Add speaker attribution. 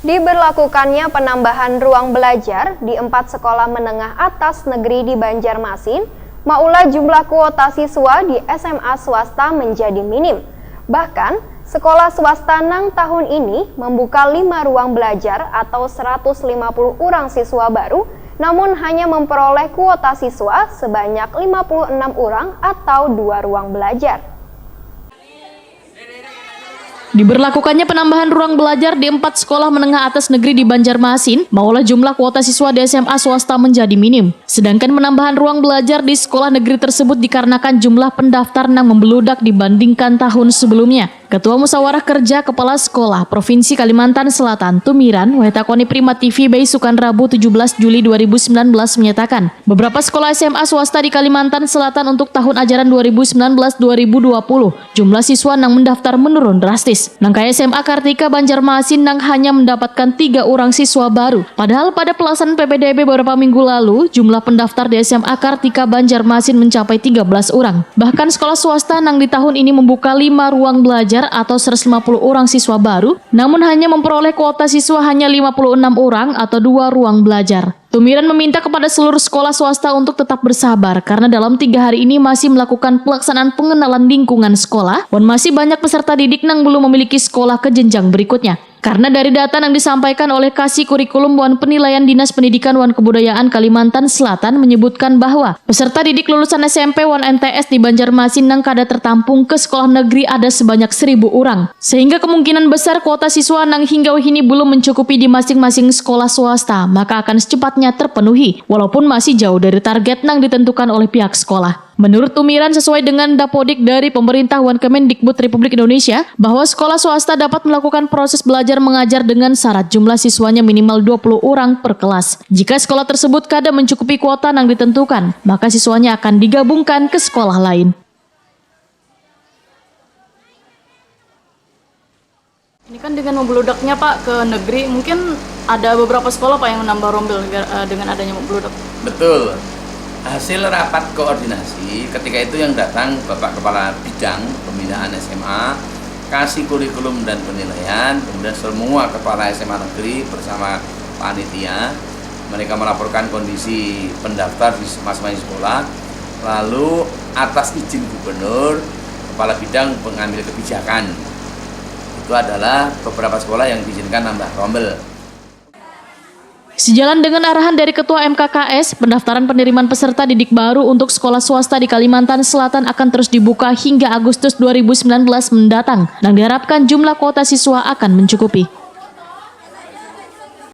Speaker 1: Diberlakukannya penambahan ruang belajar di 4 sekolah menengah atas negeri di Banjarmasin, maulah jumlah kuota siswa di SMA swasta menjadi minim. Bahkan, sekolah swasta Nang tahun ini membuka 5 ruang belajar atau 150 orang siswa baru, namun hanya memperoleh kuota siswa sebanyak 56 orang atau 2 ruang belajar.
Speaker 2: Diberlakukannya penambahan ruang belajar di 4 sekolah menengah atas negeri di Banjarmasin, maulah jumlah kuota siswa di SMA swasta menjadi minim. Sedangkan penambahan ruang belajar di sekolah negeri tersebut dikarenakan jumlah pendaftar yang membeludak dibandingkan tahun sebelumnya. Ketua Musyawarah Kerja Kepala Sekolah Provinsi Kalimantan Selatan, Tumiran, Wetakoni Prima TV Baisukan Rabu 17 Juli 2019 menyatakan, beberapa sekolah SMA swasta di Kalimantan Selatan untuk tahun ajaran 2019-2020, jumlah siswa yang mendaftar menurun drastis. Nangkaya SMA Kartika Banjarmasin yang hanya mendapatkan 3 orang siswa baru. Padahal pada pelaksanaan PPDB beberapa minggu lalu, jumlah pendaftar di SMA Kartika Banjarmasin mencapai 13 orang. Bahkan sekolah swasta yang di tahun ini membuka 5 ruang belajar atau 150 orang siswa baru, namun hanya memperoleh kuota siswa hanya 56 orang atau 2 ruang belajar. Tumiran meminta kepada seluruh sekolah swasta untuk tetap bersabar karena dalam 3 hari ini masih melakukan pelaksanaan pengenalan lingkungan sekolah dan masih banyak peserta didik yang belum memiliki sekolah ke jenjang berikutnya. Karena dari data yang disampaikan oleh Kasih Kurikulum Wan Penilaian Dinas Pendidikan Wan Kebudayaan Kalimantan Selatan menyebutkan bahwa peserta didik lulusan SMP Wan NTS di Banjarmasin yang kada tertampung ke sekolah negeri ada sebanyak 1.000 orang. Sehingga kemungkinan besar kuota siswa yang hingga kini belum mencukupi di masing-masing sekolah swasta, maka akan secepatnya terpenuhi, walaupun masih jauh dari target yang ditentukan oleh pihak sekolah. Menurut Tumiran, sesuai dengan Dapodik dari Pemerintah Wan Kemendikbud Republik Indonesia, bahwa sekolah swasta dapat melakukan proses belajar mengajar dengan syarat jumlah siswanya minimal 20 orang per kelas. Jika sekolah tersebut kada mencukupi kuota yang ditentukan, maka siswanya akan digabungkan ke sekolah lain.
Speaker 3: Ini kan dengan membeludaknya Pak ke negeri, mungkin ada beberapa sekolah Pak yang menambah rombel dengan adanya membludak.
Speaker 4: Betul. Hasil rapat koordinasi ketika itu yang datang Bapak Kepala Bidang Pembinaan SMA, Kasih Kurikulum dan Penilaian, kemudian semua kepala SMA negeri bersama panitia. Mereka melaporkan kondisi pendaftar di masing-masing sekolah. Lalu atas izin gubernur, Kepala Bidang pengambil kebijakan. Itu adalah beberapa sekolah yang diizinkan nambah rombel.
Speaker 2: Sejalan dengan arahan dari Ketua MKKS, pendaftaran penerimaan peserta didik baru untuk sekolah swasta di Kalimantan Selatan akan terus dibuka hingga Agustus 2019 mendatang, dan diharapkan jumlah kuota siswa akan mencukupi.